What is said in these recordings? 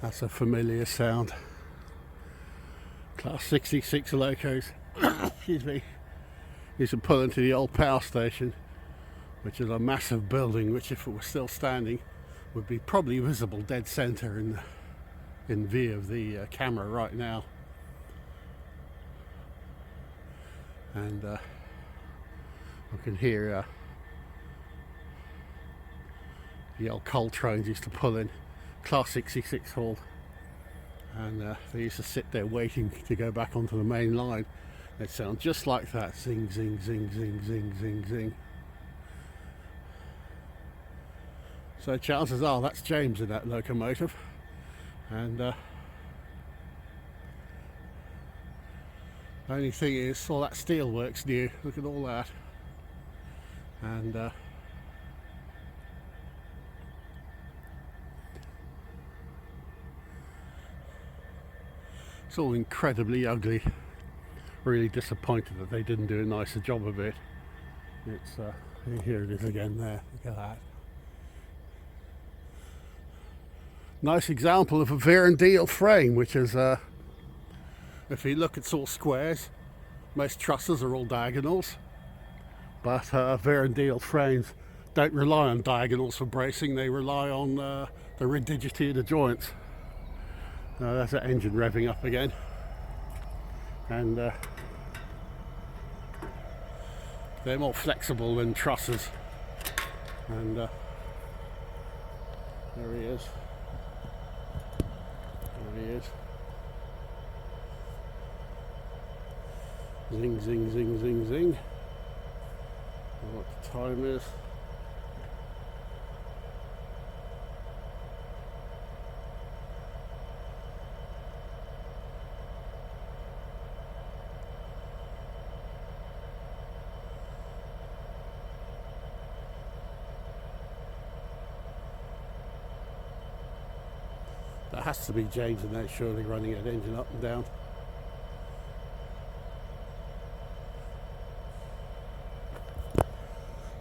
That's a familiar sound. Class 66 locos, excuse me, used to pull into the old power station, which is a massive building which, if it were still standing, would be probably visible dead centre in view of the camera right now. And I can hear the old coal trains used to pull in, Class 66 hall, and they used to sit there waiting to go back onto the main line. They'd sound just like that, zing, zing, zing, zing, zing, zing, zing. So chances are that's James in that locomotive, and only thing is, all that steelwork's new. Look at all that, and it's all incredibly ugly. Really disappointed that they didn't do a nicer job of it. It's here it is again there. Look at that. Nice example of a veer and deal frame, which is, if you look, it's all squares. Most trusses are all diagonals, but veer and deal frames don't rely on diagonals for bracing. They rely on the rigidity of the joints. That's that engine revving up again, and they're more flexible than trusses. And there he is. There he is. Zing, zing, zing, zing, zing. And what the time is. That has to be James in there, surely, running that engine up and down.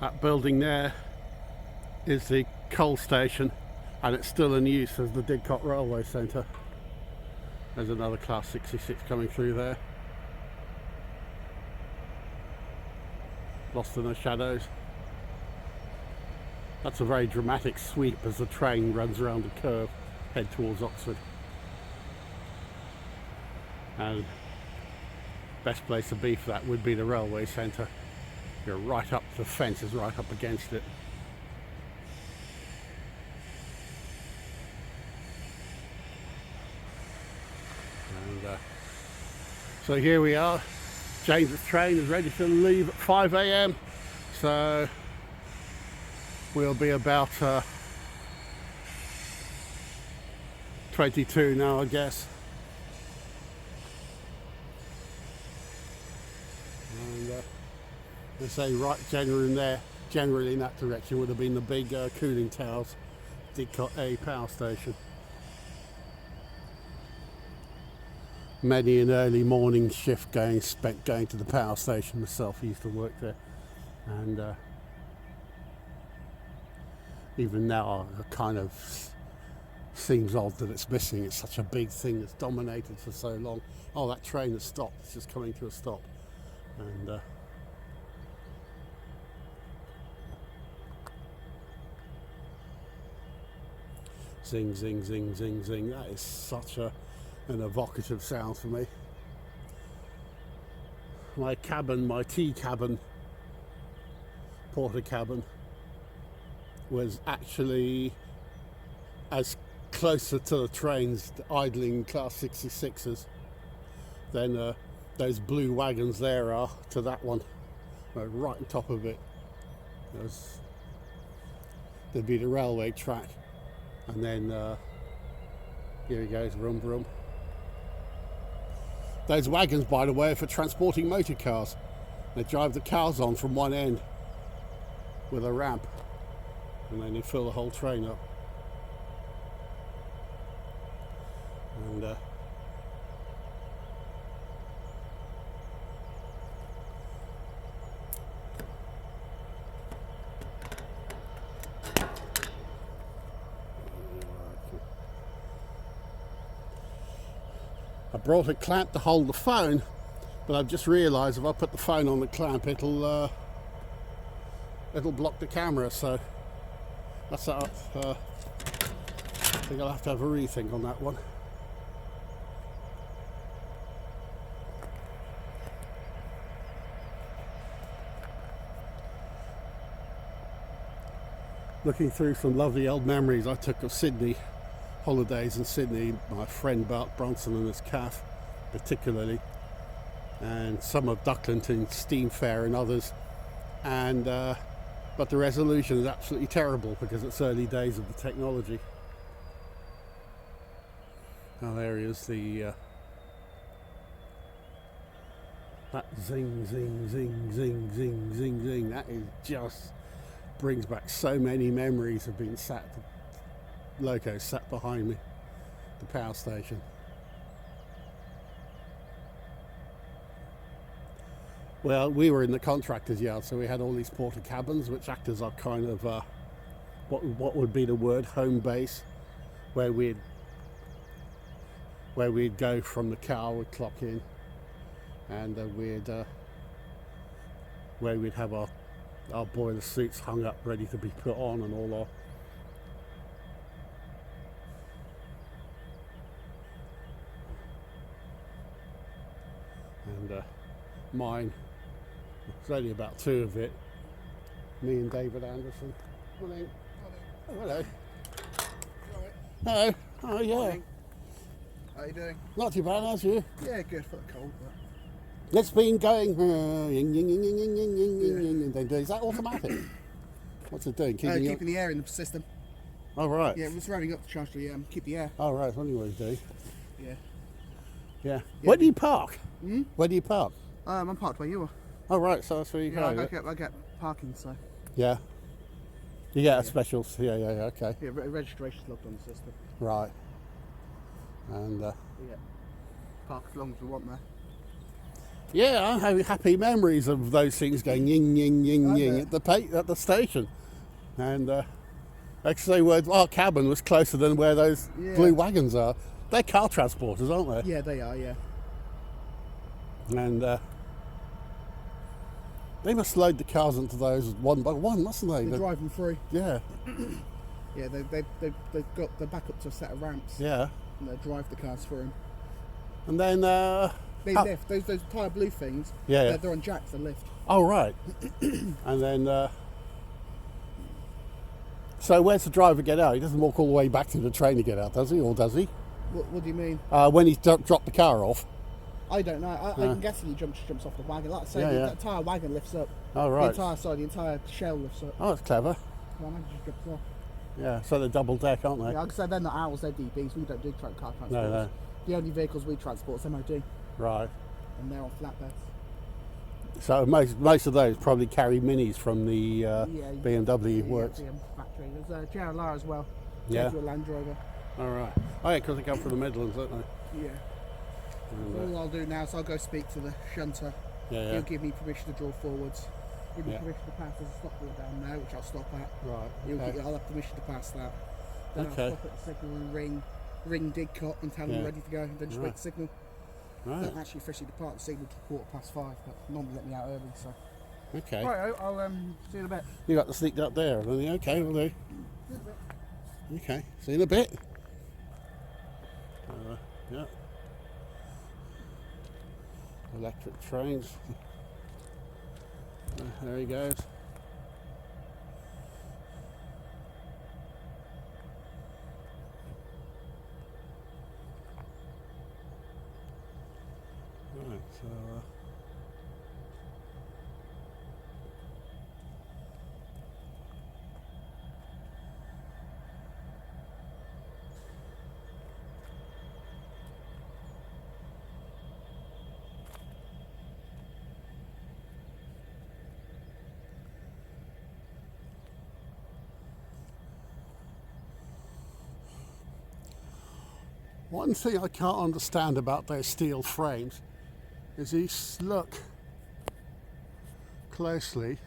That building there is the coal station, and it's still in use as the Didcot Railway Centre. There's another Class 66 coming through there, lost in the shadows. That's a very dramatic sweep as the train runs around the curve, head towards Oxford. And best place to be for that would be the railway centre. You're right up, the fence is right up against it. And so here we are. James's train is ready to leave at 5 AM. So we'll be about 22 now, I guess. And they say right generally in that direction would have been the big cooling towers, Didcot A Power Station. Many an early morning shift spent going to the power station myself. I used to work there, and even now it kind of seems odd that it's missing. It's such a big thing that's dominated for so long. Oh, that train has stopped. It's just coming to a stop. And zing, zing, zing, zing, zing. That is such an evocative sound for me. My cabin, my tea cabin, porter cabin, was actually as closer to the trains idling Class 66s than those blue wagons there are to that one. Right on top of it, there'd be the railway track, and then here he goes, vroom vroom. Those wagons, by the way, are for transporting motor cars. They drive the cars on from one end with a ramp, and then they fill the whole train up. And I brought a clamp to hold the phone, but I've just realised if I put the phone on the clamp, it'll block the camera. So that's that. I think I'll have to have a rethink on that one. Looking through some lovely old memories I took of Sydney, holidays in Sydney, my friend Bart Bronson and his calf particularly, and some of Ducklington, Steam Fair and others, and but the resolution is absolutely terrible because it's early days of the technology. Oh, there he is, that zing, zing, zing, zing, zing, zing, zing, that is just brings back so many memories of being locos sat behind me, the power station. Well, we were in the contractor's yard, so we had all these porta cabins which act as our kind of what would be the word, home base, where we'd go from the car, we'd clock in, and where we'd have our boiler suits hung up ready to be put on and all our mine, there's only about two of it, me and David Anderson. Morning. Oh, hello. Hello. Oh yeah. Morning. How you doing? Not too bad, how's you? Yeah, good. For the cold, but It's been going. Is that automatic? What's it doing? keeping the air in the system. Oh right. Yeah, we're running up to charge to keep the air. Oh right. What do you want to do? Yeah. Yeah. Where do you park? Hmm? Where do you park? I'm parked where you are. Oh right. So that's where you Yeah, go. I get parking, so. Yeah. You get a special. Yeah. Okay. Yeah, registration's logged on the system. Right. And Yeah. Park as long as we want there. yeah, I have happy memories of those things going ying ying ying I ying bet. at the station, and actually, our cabin was closer than where those Yeah. blue wagons are. They're car transporters, aren't they? Yeah, they are. Yeah. And they must load the cars into those one by one, mustn't they? They're driving through. Yeah, Yeah, they've got the back up to a set of ramps. yeah. And they drive the cars through them. And then They lift those tyre blue things. Yeah. They're on jacks. They lift. oh right. And then so where's the driver get out? He doesn't walk all the way back to the train to get out, does he? Or does he? What do you mean? When he's dropped the car off. I don't know. I'm guessing he jumps off the wagon. Like I say, Yeah. the entire wagon lifts up. Oh right. The entire side, the entire shell lifts up. Oh, that's clever. Well, I imagine just jumps off. Yeah, so they're double deck, aren't they? Yeah, like I said, they're not owls, they're DBs. We don't do car transport. No. The only vehicles we transport is MOD, Right. and they're on flatbeds. So most of those probably carry minis from the BMW works. Yeah, factory. There's JLR as well. Yeah. A Land Rover. All right. Oh yeah, because they come from the Midlands, don't they? Yeah. And, All I'll do now is I'll go speak to the shunter. yeah. He'll give me permission to draw forwards. Give me Yeah. permission to pass. There's a stop wall down there, which I'll stop at. Right. Okay. I'll have permission to pass that. Then Okay. I'll stop at the signal and ring Didcot and tell him Yeah. ready to go. Then just wait Right. the signal. Right. Don't actually officially depart the signal till 5:15, but normally let me out early. So. Okay. Right, I'll see you in a bit. You got the sneak up there, haven't you? Okay, we'll do. Okay. See you in a bit. Yeah. Electric trains. There he goes. Right, so one thing I can't understand about those steel frames is you look closely.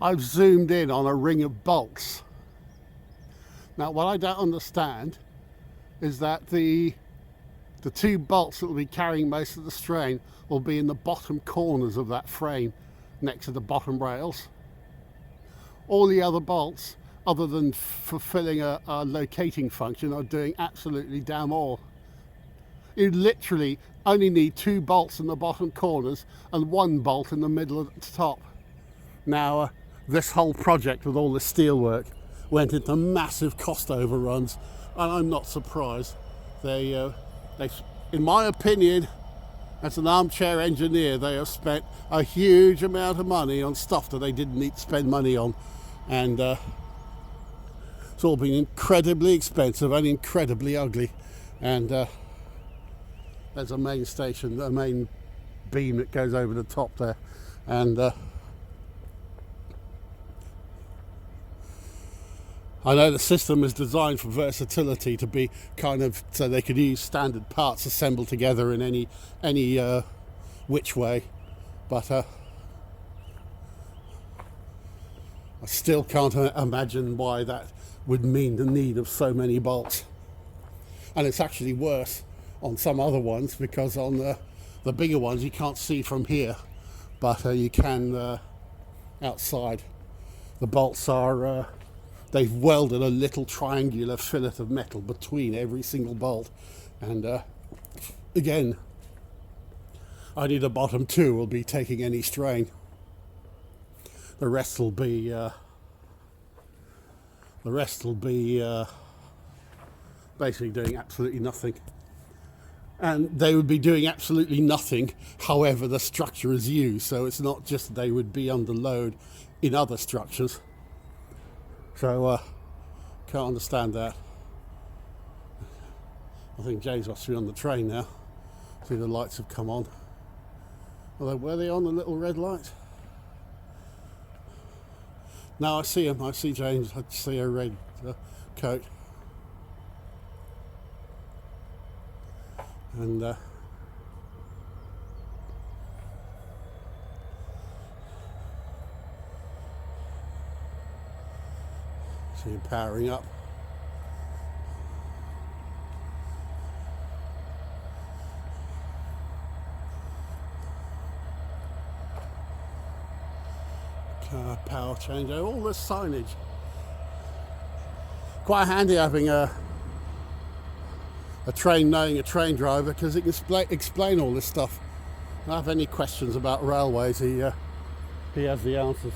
I've zoomed in on a ring of bolts. Now, what I don't understand is that the two bolts that will be carrying most of the strain will be in the bottom corners of that frame next to the bottom rails. All the other bolts, other than fulfilling a locating function, are doing absolutely damn all. You literally only need 2 bolts in the bottom corners and 1 bolt in the middle at the top. Now, this whole project with all the steel work went into massive cost overruns, and I'm not surprised. They, in my opinion, as an armchair engineer, they have spent a huge amount of money on stuff that they didn't need to spend money on, and it's all been incredibly expensive and incredibly ugly. And there's a main station, a main beam that goes over the top there, and I know the system is designed for versatility, to be kind of so they could use standard parts assembled together in any which way, but I still can't imagine why that would mean the need of so many bolts. And it's actually worse on some other ones, because on the bigger ones you can't see from here, but you can outside. The bolts are they've welded a little triangular fillet of metal between every single bolt, and again, only the bottom 2 will be taking any strain. The rest will be basically doing absolutely nothing. And they would be doing absolutely nothing however the structure is used, so it's not just they would be under load in other structures. So can't understand that. I think James must be on the train now. See, the lights have come on. Although, were they on the little red light? No, I see him. I see James. I see a red coat. And see him powering up. Car power changeover, all this signage. Quite handy having a train, knowing a train driver, because he can explain all this stuff. If I have any questions about railways, he has the answers.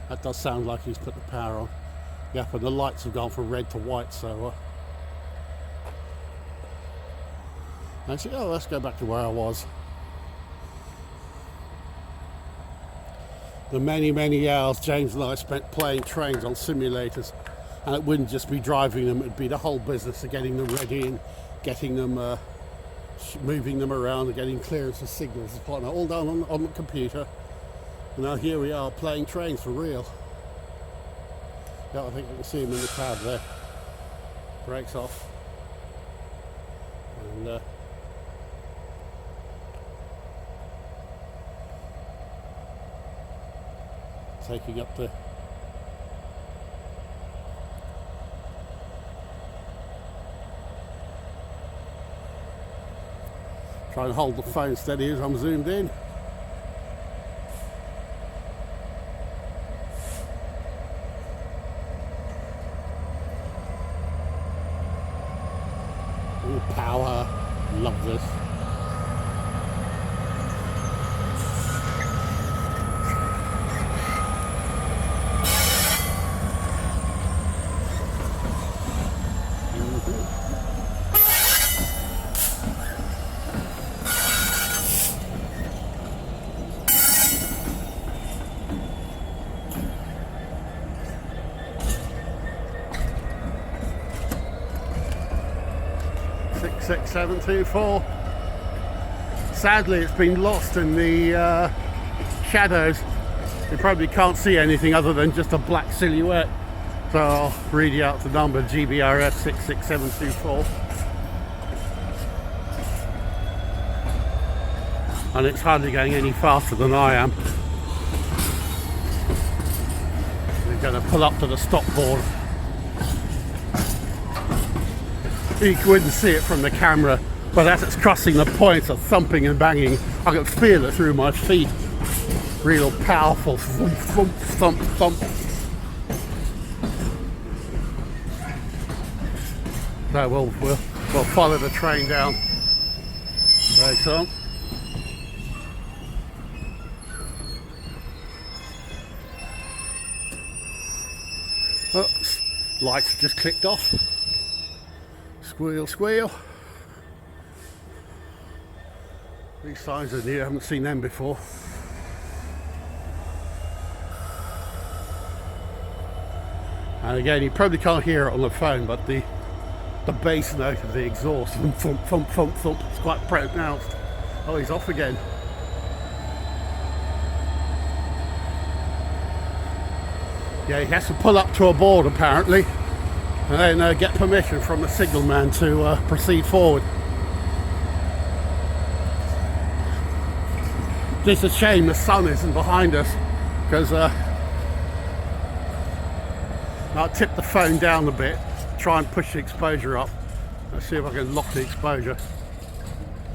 That does sound like he's put the power on. Yep, and the lights have gone from red to white, so I said, oh, let's go back to where I was. The many, many hours James and I spent playing trains on simulators, and it wouldn't just be driving them, it'd be the whole business of getting them ready and getting them, moving them around and getting clearance of signals and whatnot, all done on the computer. And now here we are playing trains for real. Yeah, I think you can see him in the cab there. Brakes off. And taking up the try and hold the phone steady as I'm zoomed in. Ooh, power, love this. Six, 724. Sadly, it's been lost in the shadows. You probably can't see anything other than just a black silhouette. So I'll read you out the number, GBRf 66724. And it's hardly going any faster than I am. We're going to pull up to the stop board You wouldn't see it from the camera, but as it's crossing the points of thumping and banging, I can feel it through my feet. Real powerful thump, thump, thump, thump. So we'll follow the train down. Brakes on. Oh, lights just clicked off. Squeal, squeal. These signs are new, I haven't seen them before. And again, you probably can't hear it on the phone, but the bass note of the exhaust, thump, thump, thump, thump, thump, it's quite pronounced. Oh, he's off again. Yeah, he has to pull up to a board apparently, and then get permission from the signalman to proceed forward. It's a shame the sun isn't behind us, because I'll tip the phone down a bit, try and push the exposure up. Let's see if I can lock the exposure.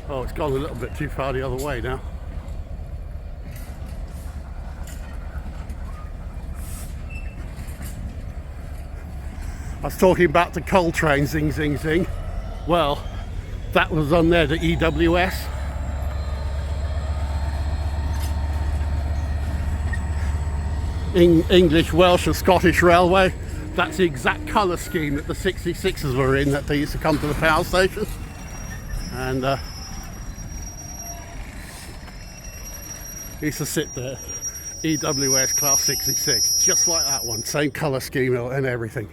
Oh, it's gone a little bit too far the other way now. I was talking about the coal train, zing, zing, zing. Well, that was on there, the EWS. English, Welsh and Scottish Railway. That's the exact colour scheme that the 66s were in, that they used to come to the power station. And used to sit there, EWS Class 66, just like that one, same colour scheme and everything.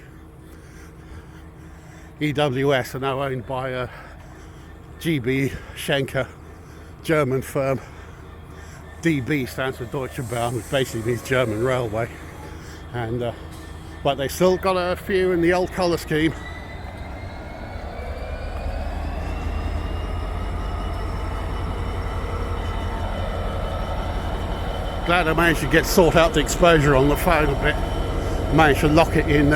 EWS are now owned by GB Schenker, German firm. DB stands for Deutsche Bahn, which basically means German Railway. And but they still got a few in the old colour scheme. Glad I managed to sort out the exposure on the phone a bit. Managed to lock it in.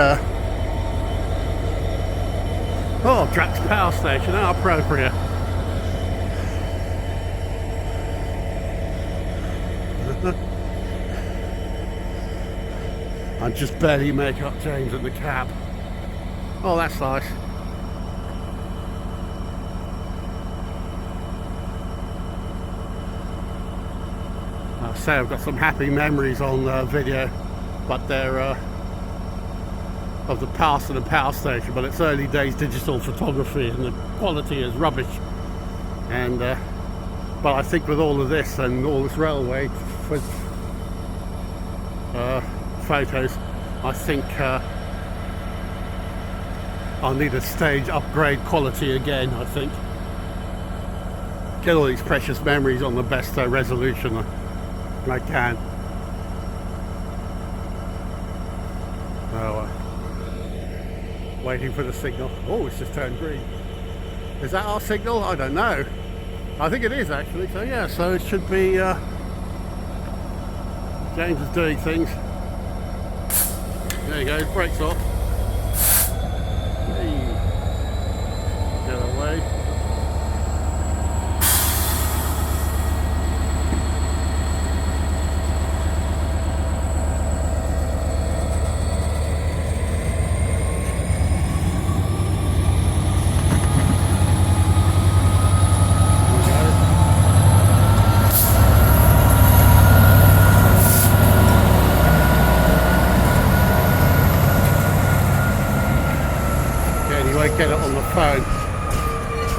Oh, Drax Power Station, how appropriate. I just barely make up James in the cab. Oh, that's nice. I say I've got some happy memories on video, but they're of the past of the power station, but it's early days digital photography and the quality is rubbish. And but I think with all of this and all this railway with photos, I think I'll need a stage upgrade quality again. I think get all these precious memories on the best resolution I can. So waiting for the signal. Oh, it's just turned green. Is that our signal? I don't know. I think it is actually. So yeah, so it should be James is doing things. There you go, brakes off. Hey. Get away. Get it on the phone,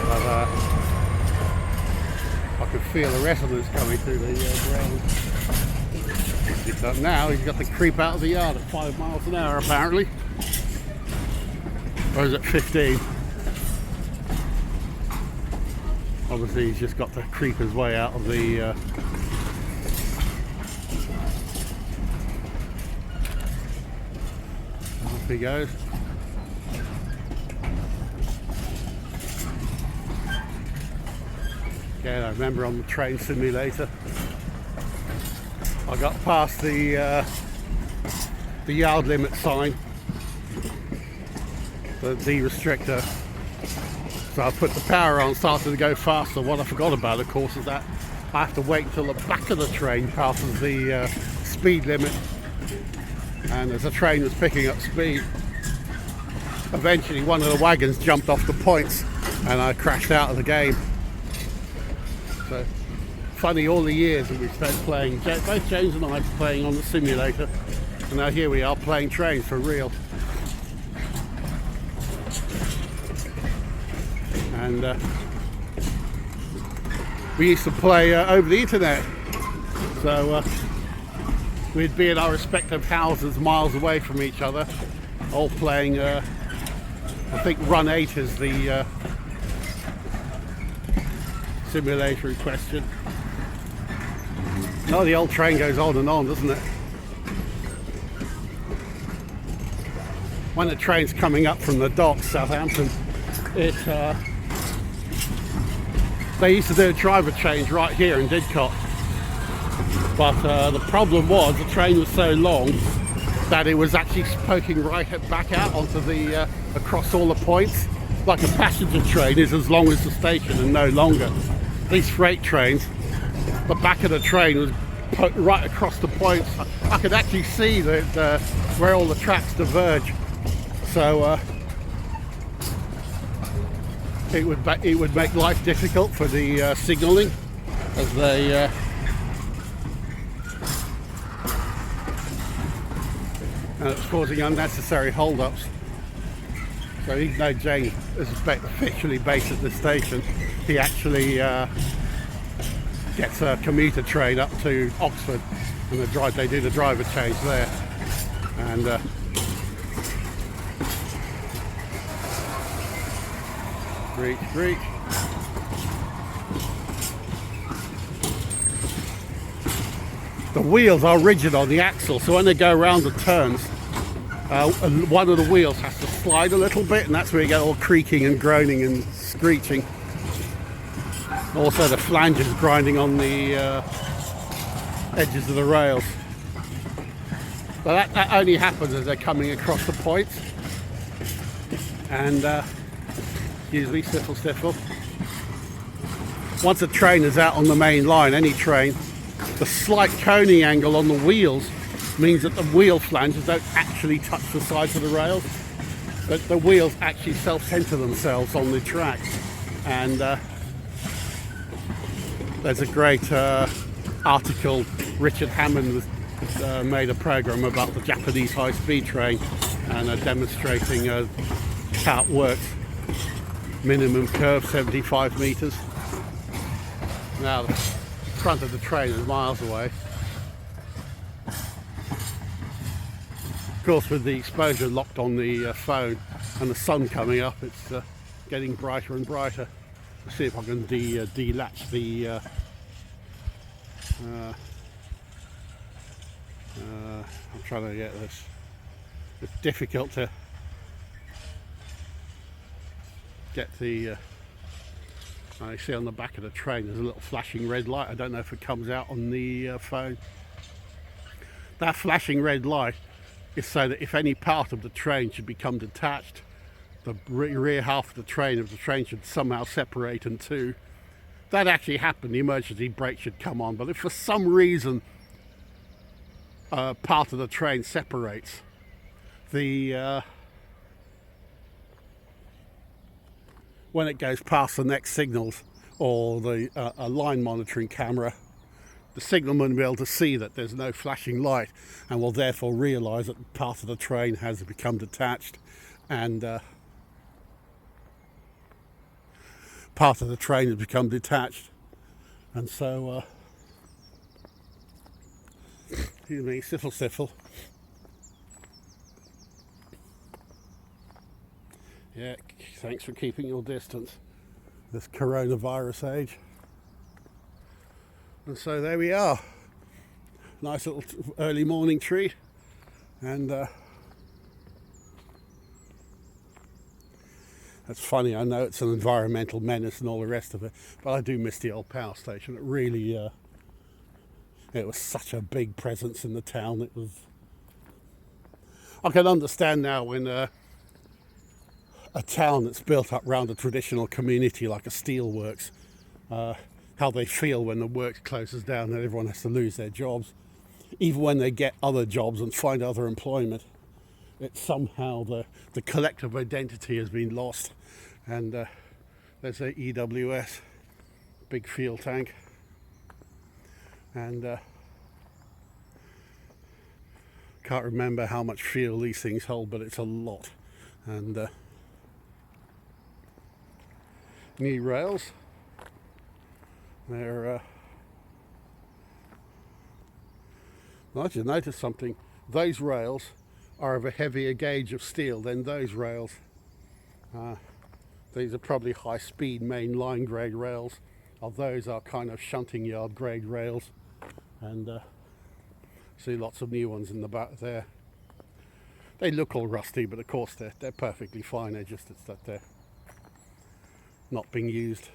but I can feel the resonance coming through the ground. Except now he's got to creep out of the yard at 5 miles an hour apparently, or is it 15? Obviously he's just got to creep his way out of the off he goes. Again, I remember on the train simulator, I got past the yard limit sign, the restrictor, So I put the power on, started to go faster. What I forgot about, of course, is that I have to wait until the back of the train passes the speed limit. And as the train was picking up speed, eventually one of the wagons jumped off the points and I crashed out of the game. So funny, all the years that we spent playing, both James and I playing on the simulator, and now here we are playing trains for real. And we used to play over the internet, so we'd be in our respective houses miles away from each other, all playing. I think Run 8 is the simulator in question. Oh, the old train goes on and on, doesn't it? When the train's coming up from the docks, Southampton, they used to do a driver change right here in Didcot. But the problem was the train was so long that it was actually poking right back out onto the across all the points. Like a passenger train is as long as the station and no longer. These freight trains, the back of the train was poked right across the points. I could actually see that where all the tracks diverge. So it would make life difficult for the signalling as they and it's causing unnecessary hold-ups. So even though James is officially based at the station, he actually gets a commuter train up to Oxford, and they do the driver change there. And reach. The wheels are rigid on the axle, so when they go around the turns, one of the wheels has to slide a little bit, and that's where you get all creaking and groaning and screeching. Also the flanges grinding on the edges of the rails. But that only happens as they're coming across the points. And usually stiffle. Once a train is out on the main line, any train, the slight coning angle on the wheels means that the wheel flanges don't actually touch the sides of the rails, but the wheels actually self-center themselves on the track. And there's a great article. Richard Hammond made a program about the Japanese high-speed train and demonstrating how it works. Minimum curve 75 meters. Now the front of the train is miles away. Of course, with the exposure locked on the phone and the sun coming up, it's getting brighter and brighter. Let's see if I can delatch the I'm trying to get this. It's difficult to get the I see on the back of the train there's a little flashing red light. I don't know if it comes out on the phone. That flashing red light is so that if any part of the train should become detached, the rear half of the train should somehow separate in two. That actually happened. The emergency brake should come on. But if for some reason part of the train separates, the when it goes past the next signals or the a line monitoring camera, the signalman will be able to see that there's no flashing light and will therefore realise that part of the train has become detached, and part of the train has become detached. And so excuse me, siffle. Yeah, thanks for keeping your distance this coronavirus age. And so there we are. Nice little early morning treat. And that's funny, I know it's an environmental menace and all the rest of it, but I do miss the old power station. It really, it was such a big presence in the town. It was, I can understand now when a town that's built up around a traditional community like a steelworks, how they feel when the work closes down and everyone has to lose their jobs. Even when they get other jobs and find other employment, it's somehow the collective identity has been lost. And there's a EWS, big fuel tank. And can't remember how much fuel these things hold, but it's a lot. And new rails. They're I should notice something. Those rails are of a heavier gauge of steel than those rails. These are probably high-speed main line grade rails. Those are kind of shunting yard grade rails. And see lots of new ones in the back there. They look all rusty, but of course they're perfectly fine. They're just it's that they're not being used.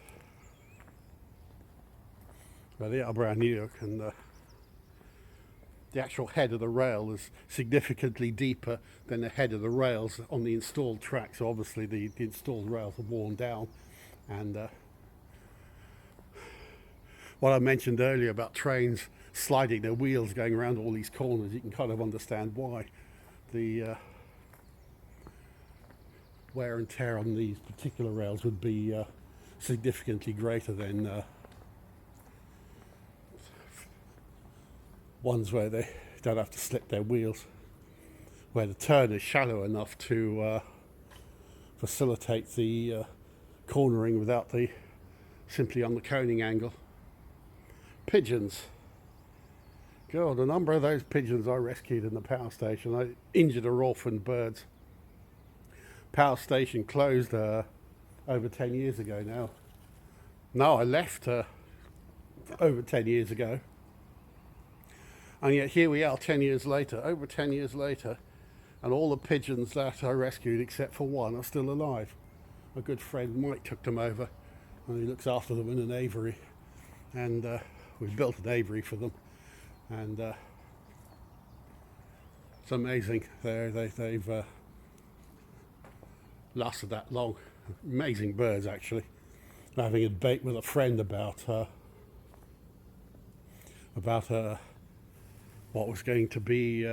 But they are brand new, and the actual head of the rail is significantly deeper than the head of the rails on the installed track. So obviously the installed rails are worn down. And what I mentioned earlier about trains sliding their wheels going around all these corners, you can kind of understand why. The wear and tear on these particular rails would be significantly greater than ones where they don't have to slip their wheels, where the turn is shallow enough to facilitate the cornering without the simply on the coning angle. Pigeons. God, a number of those pigeons I rescued in the power station. I injured or orphaned birds. Power station closed over 10 years ago now. No, I left over 10 years ago. And yet here we are 10 years later, over 10 years later, and all the pigeons that I rescued, except for one, are still alive. A good friend, Mike, took them over, and he looks after them in an aviary. And we built an aviary for them. And it's amazing. They've lasted that long. Amazing birds, actually. I'm having a debate with a friend about what was going to be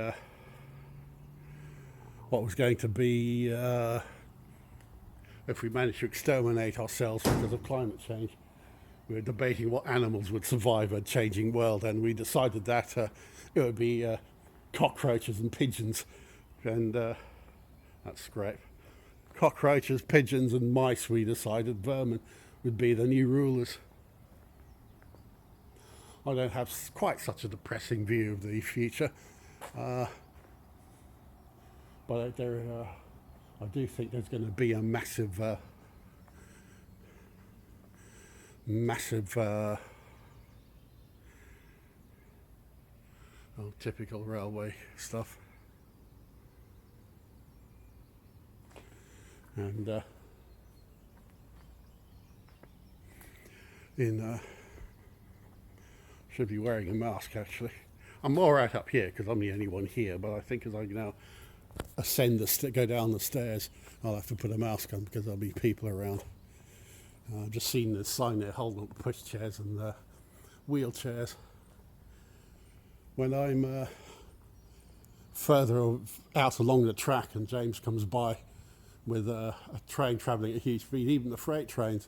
if we managed to exterminate ourselves because of climate change. We were debating what animals would survive a changing world, and we decided that it would be cockroaches and pigeons, and that's scrap. Cockroaches, pigeons and mice, we decided, vermin, would be the new rulers. I don't have quite such a depressing view of the future, but I do think there's going to be a massive typical railway stuff. And should be wearing a mask, actually. I'm all right up here because I'm the only one here, but I think as I now ascend go down the stairs, I'll have to put a mask on because there'll be people around. I've just seen the sign there holding up pushchairs and wheelchairs. When I'm further out along the track and James comes by with a train travelling at huge speed, even the freight trains,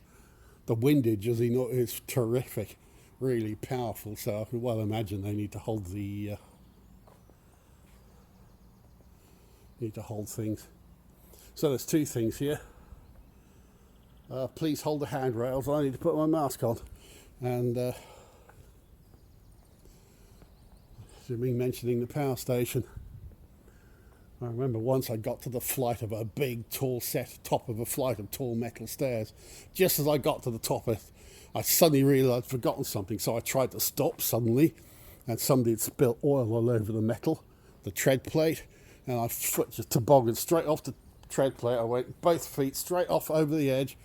the windage, as you know, is terrific, really powerful. So I can well imagine they need to hold things. So there's two things here. Please hold the handrails. I need to put my mask on. And should be mentioning the power station. I remember once I got to the flight of a big, top of a flight of tall metal stairs. Just as I got to the top of it, I suddenly realised I'd forgotten something. So I tried to stop suddenly, and somebody had spilt oil all over the metal, the tread plate, and I just tobogganed straight off the tread plate. I went both feet straight off over the edge,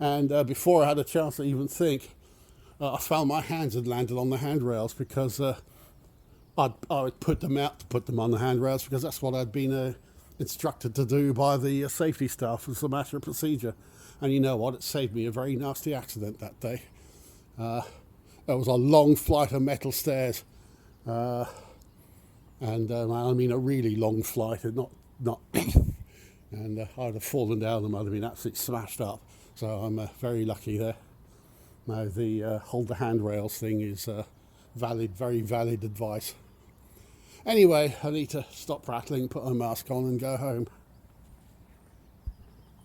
and before I had a chance to even think, I found my hands had landed on the handrails because I would put them out to put them on the handrails because that's what I'd been instructed to do by the safety staff as a matter of procedure. And you know what? It saved me a very nasty accident that day. There was a long flight of metal stairs, and I mean a really long flight, and not and I'd have fallen down and I'd have been absolutely smashed up. So I'm very lucky there. Now the hold the handrails thing is very valid advice. Anyway, I need to stop prattling, put my mask on and go home.